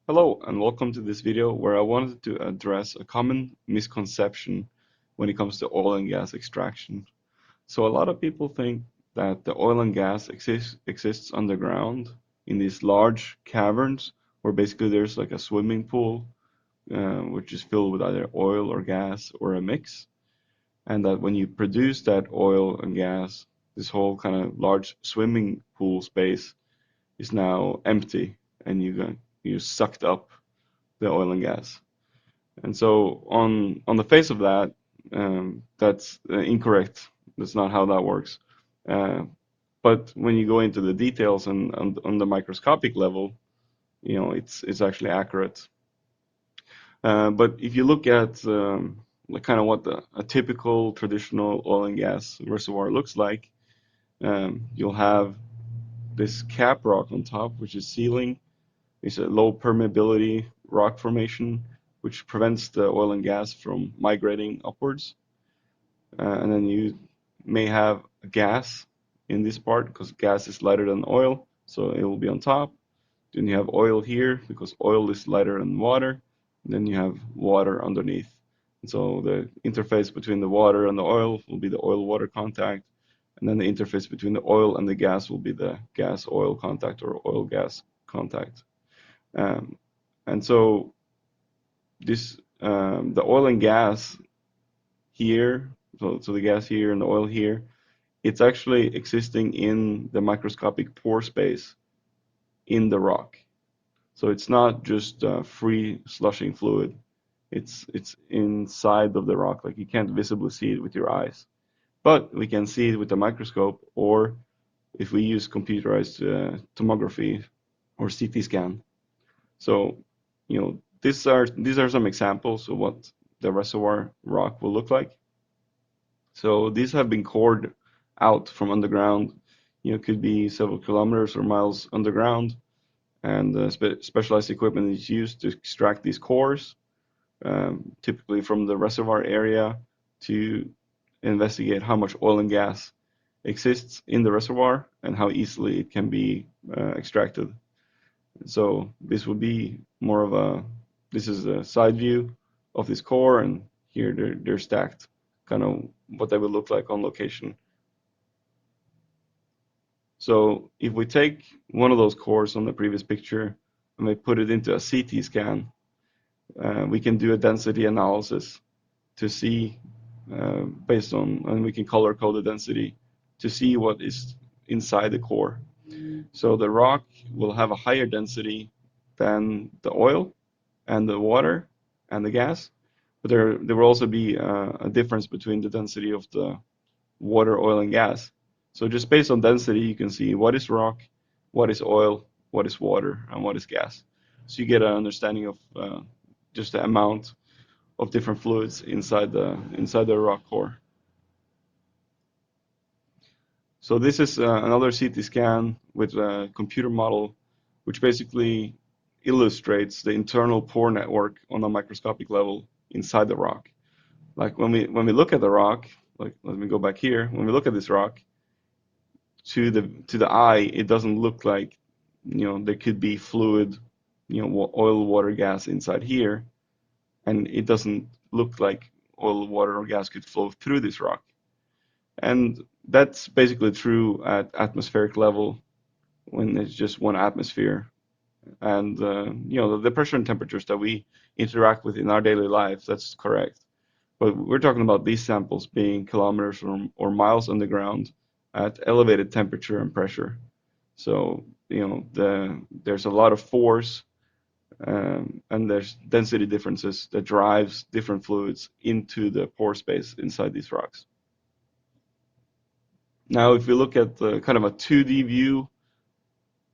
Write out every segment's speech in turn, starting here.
Hello and welcome to this video where I wanted to address a common misconception when it comes to oil and gas extraction. So a lot of people think that the oil and gas exists underground in these large caverns where basically there's like a swimming pool which is filled with either oil or gas or a mix, and that when you produce that oil and gas, this whole kind of large swimming pool space is now empty and you sucked up the oil and gas. And so on the face of that, that's incorrect. That's not how that works. Uh, but when you go into the details and on the microscopic level, it's actually accurate. But if you look at like kind of what a typical traditional oil and gas reservoir looks like, you'll have this cap rock on top, which is sealing. It's a low permeability rock formation, which prevents the oil and gas from migrating upwards. And then you may have gas in this part because gas is lighter than oil, so it will be on top. Then you have oil here because oil is lighter than water. And then you have water underneath. And so the interface between the water and the oil will be the oil-water contact. And then the interface between the oil and the gas will be the gas-oil contact or oil-gas contact. Um, and so this the oil and gas here, so the gas here and the oil here, it's actually existing in the microscopic pore space in the rock. So it's not just free slushing fluid. It's inside of the rock, like you can't visibly see it with your eyes, but we can see it with a microscope, or if we use computerized tomography or CT scan. So, these are some examples of what the reservoir rock will look like. So these have been cored out from underground. Could be several kilometers or miles underground, and specialized equipment is used to extract these cores, typically from the reservoir area, to investigate how much oil and gas exists in the reservoir and how easily it can be extracted. So this would be more of this is a side view of this core, and here they're stacked, kind of what they would look like on location. So if we take one of those cores on the previous picture and we put it into a CT scan, we can do a density analysis to see, and we can color code the density to see what is inside the core. So the rock will have a higher density than the oil and the water and the gas, but there will also be a difference between the density of the water, oil, and gas. So just based on density, you can see what is rock, what is oil, what is water, and what is gas. So you get an understanding of just the amount of different fluids inside the rock core. So this is another CT scan with a computer model, which basically illustrates the internal pore network on a microscopic level inside the rock. Like when we look at the rock, like let me go back here. When we look at this rock, to the eye, it doesn't look like there could be fluid, oil, water, gas inside here, and it doesn't look like oil, water, or gas could flow through this rock. And that's basically true at atmospheric level when it's just one atmosphere. And the pressure and temperatures that we interact with in our daily lives, that's correct. But we're talking about these samples being kilometers or miles underground at elevated temperature and pressure. So there's a lot of force, and there's density differences that drives different fluids into the pore space inside these rocks. Now, if we look at the kind of a 2D view,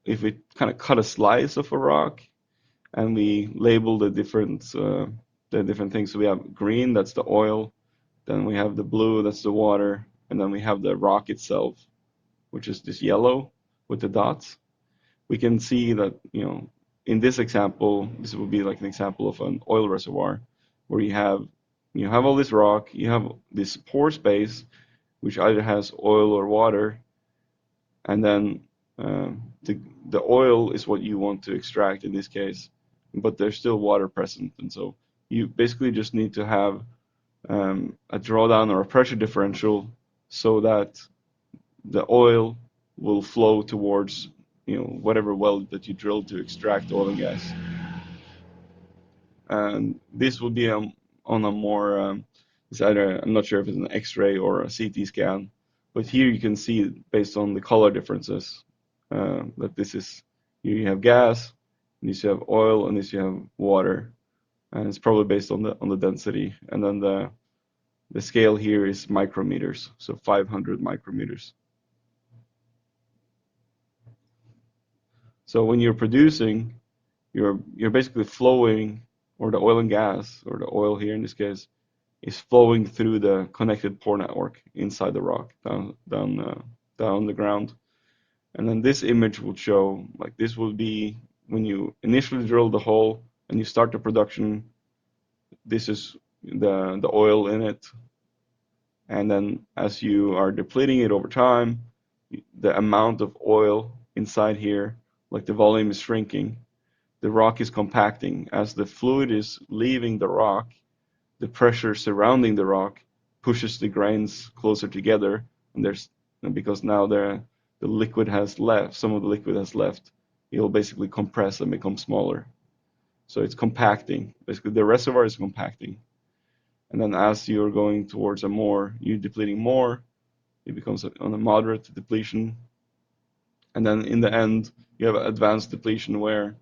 if we kind of cut a slice of a rock and we label the different things, so we have green, that's the oil, then we have the blue, that's the water, and then we have the rock itself, which is this yellow with the dots. We can see that, in this example, this would be like an example of an oil reservoir where you have all this rock, you have this pore space, which either has oil or water, and then the oil is what you want to extract in this case, but there's still water present. And so you basically just need to have a drawdown or a pressure differential so that the oil will flow towards whatever well that you drilled to extract oil and gas. And this will be on a more it's either, I'm not sure if it's an X-ray or a CT scan, but here you can see based on the color differences that this is, here you have gas, and this you have oil, and this you have water, and it's probably based on the density. And then the scale here is micrometers, so 500 micrometers. So when you're producing, you're basically flowing, or the oil and gas, or the oil here in this case, is flowing through the connected pore network inside the rock down the ground. And then this image will show, like this will be when you initially drill the hole and you start the production. This is the oil in it, and then as you are depleting it over time, the amount of oil inside here, like the volume is shrinking, the rock is compacting. As the fluid is leaving the rock, the pressure surrounding the rock pushes the grains closer together, and because now the liquid has left, some of the liquid has left, it'll basically compress and become smaller. So it's compacting. Basically, the reservoir is compacting. And then as you're going towards you're depleting more, it becomes on a moderate depletion. And then in the end, you have advanced depletion where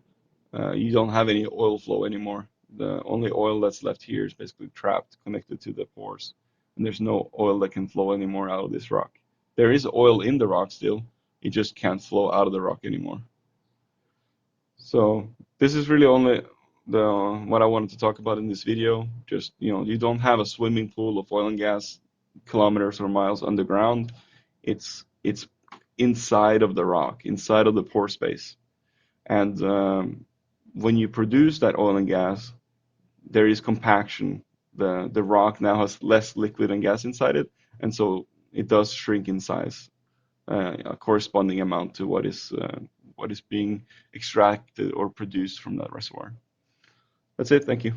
you don't have any oil flow anymore. The only oil that's left here is basically trapped, connected to the pores. And there's no oil that can flow anymore out of this rock. There is oil in the rock still, it just can't flow out of the rock anymore. So this is really only what I wanted to talk about in this video. Just, you don't have a swimming pool of oil and gas kilometers or miles underground. It's inside of the rock, inside of the pore space. And when you produce that oil and gas, there is compaction. The rock now has less liquid and gas inside it, and so it does shrink in size, a corresponding amount to what is being extracted or produced from that reservoir. That's it. Thank you.